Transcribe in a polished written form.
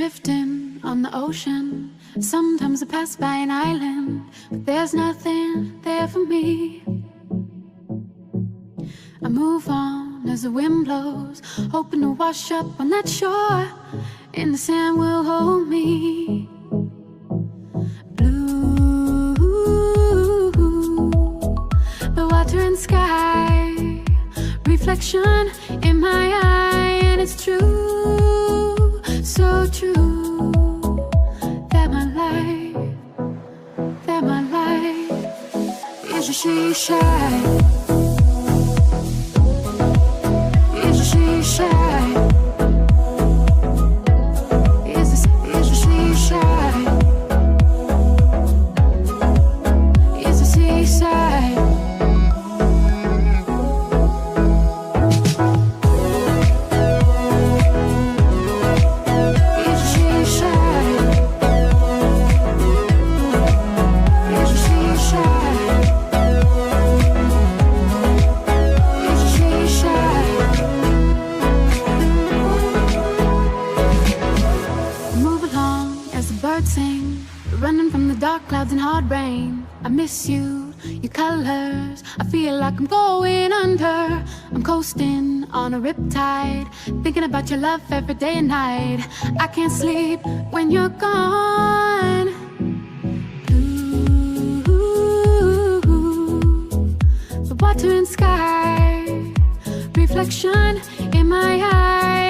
drifting on the ocean. Sometimes I pass by an island, but there's nothing there for me. I move on as the wind blows, hoping to wash up on that shore, and the sand will hold me. Blue, the water and sky, reflection in my eye, and it's true, so true, that my life is a she shy. Clouds and hard rain, I miss you, your colors. I feel like I'm going under. I'm coasting on a riptide, thinking about your love every day and night. I can't sleep when you're gone. Ooh, the water and sky, reflection in my eyes.